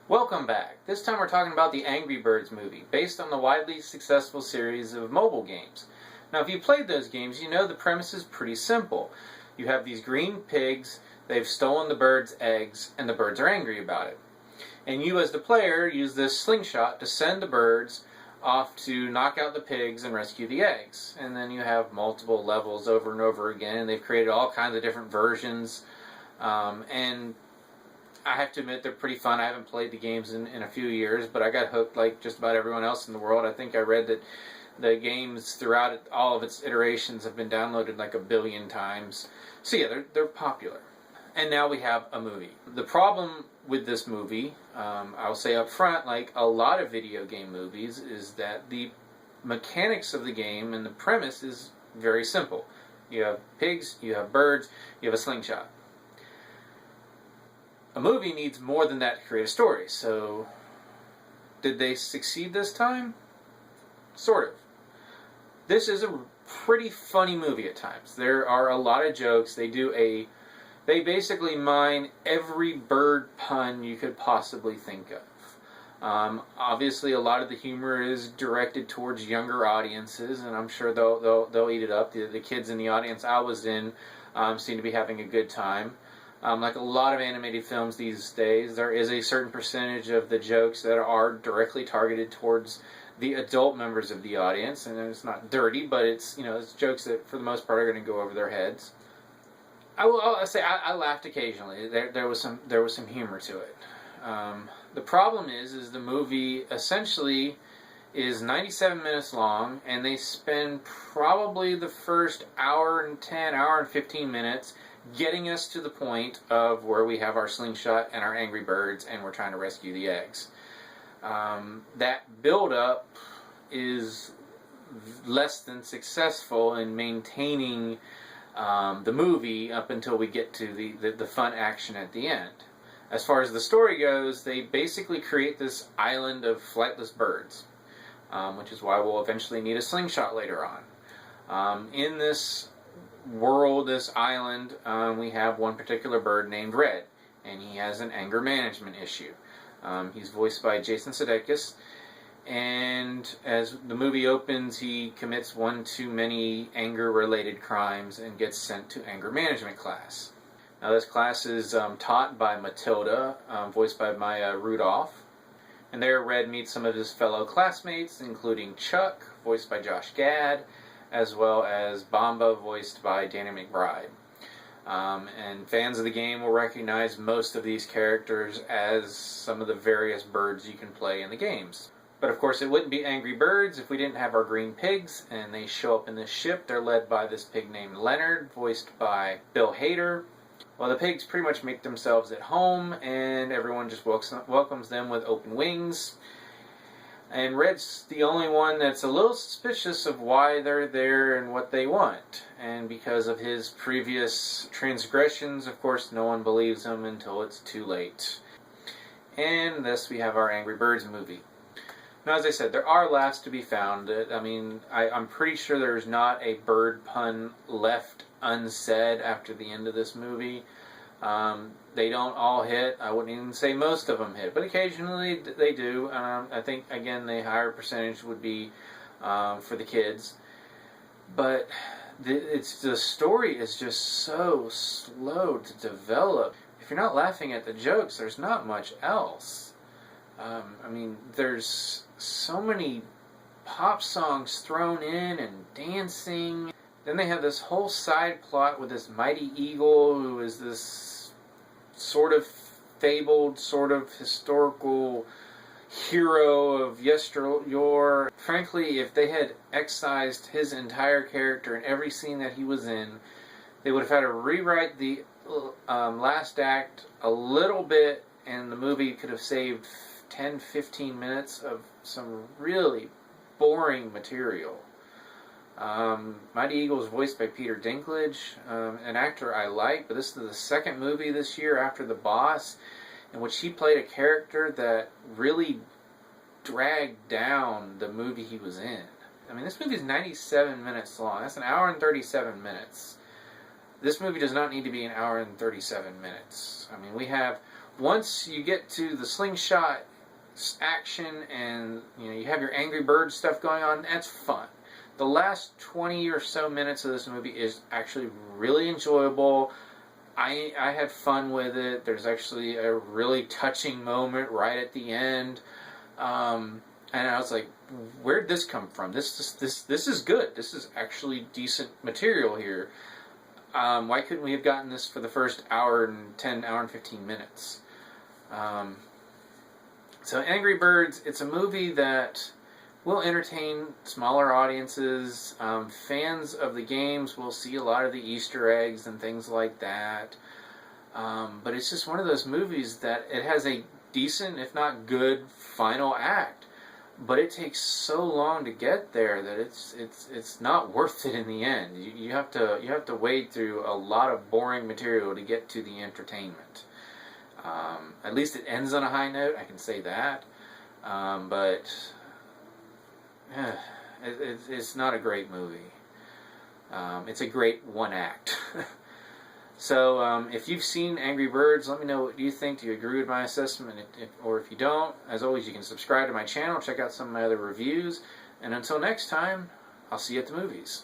Welcome back. This time we're talking about the Angry Birds movie, based on the widely successful series of mobile games. Now, if you played those games, you know the premise is pretty simple. You have these green pigs, they've stolen the birds' eggs, and the birds are angry about it. And you, as the player, use this slingshot to send the birds off to knock out the pigs and rescue the eggs. And then you have multiple levels over and over again, and they've created all kinds of different versions. And I have to admit they're pretty fun. I haven't played the games in a few years, but I got hooked like just about everyone else in the world. I think I read that the games throughout all of its iterations have been downloaded like 1 billion times. So yeah, they're popular. And now we have a movie. The problem with this movie, I'll say up front, like a lot of video game movies, is that the mechanics of the game and the premise is very simple. You have pigs, you have birds, you have a slingshot. A movie needs more than that to create a story. So, did they succeed this time? Sort of. This is a pretty funny movie at times. There are a lot of jokes. They basically mine every bird pun you could possibly think of. Obviously, a lot of the humor is directed towards younger audiences, and I'm sure they'll eat it up. The kids in the audience I was in seem to be having a good time. Like a lot of animated films these days, there is a certain percentage of the jokes that are directly targeted towards the adult members of the audience, and it's not dirty, but it's jokes that for the most part are going to go over their heads. I'll say I laughed occasionally. There was some humor to it. The problem is the movie essentially is 97 minutes long, and they spend probably the first hour and 15 minutes getting us to the point of where we have our slingshot and our angry birds and we're trying to rescue the eggs. That build-up is less than successful in maintaining the movie up until we get to the fun action at the end. As far as the story goes, they basically create this island of flightless birds, which is why we'll eventually need a slingshot later on. In this world, this island, we have one particular bird named Red, and he has an anger management issue. He's voiced by Jason Sudeikis, and as the movie opens, he commits one too many anger-related crimes and gets sent to anger management class. Now, this class is taught by Matilda, voiced by Maya Rudolph, and there Red meets some of his fellow classmates, including Chuck, voiced by Josh Gad, as well as Bomba, voiced by Danny McBride. And fans of the game will recognize most of these characters as some of the various birds you can play in the games. But of course it wouldn't be Angry Birds if we didn't have our green pigs, and they show up in this ship. They're led by this pig named Leonard, voiced by Bill Hader. Well, the pigs pretty much make themselves at home, and everyone just welcomes them with open wings. And Red's the only one that's a little suspicious of why they're there and what they want. And because of his previous transgressions, of course, no one believes him until it's too late. And thus we have our Angry Birds movie. Now, as I said, there are laughs to be found. I mean, I'm pretty sure there's not a bird pun left unsaid after the end of this movie. They don't all hit. I wouldn't even say most of them hit, but occasionally they do. I think, again, the higher percentage would be for the kids. But the story is just so slow to develop. If you're not laughing at the jokes, there's not much else. I mean, there's so many pop songs thrown in and dancing. Then they have this whole side plot with this Mighty Eagle, who is this sort of fabled, sort of historical hero of yesteryear. Frankly, if they had excised his entire character in every scene that he was in, they would have had to rewrite the last act a little bit, and the movie could have saved 10-15 minutes of some really boring material. Mighty Eagle is voiced by Peter Dinklage, an actor I like, but this is the second movie this year after The Boss, in which he played a character that really dragged down the movie he was in. I mean, this movie is 97 minutes long. That's an hour and 37 minutes. This movie does not need to be an hour and 37 minutes. I mean, we have once you get to the slingshot action and you have your Angry Bird stuff going on, that's fun. The last 20 or so minutes of this movie is actually really enjoyable. I had fun with it. There's actually a really touching moment right at the end, and I was like, "Where did this come from? This is good. This is actually decent material here. Why couldn't we have gotten this for the first hour and 15 minutes?" So Angry Birds, it's a movie that will entertain smaller audiences. Fans of the games will see a lot of the Easter eggs and things like that. But it's just one of those movies that it has a decent, if not good, final act. But it takes so long to get there that it's not worth it in the end. You have to wade through a lot of boring material to get to the entertainment. At least it ends on a high note, I can say that. But it's not a great movie. It's a great one act. So if you've seen Angry Birds, let me know what you think. Do you agree with my assessment? Or if you don't, as always, you can subscribe to my channel, check out some of my other reviews. And until next time, I'll see you at the movies.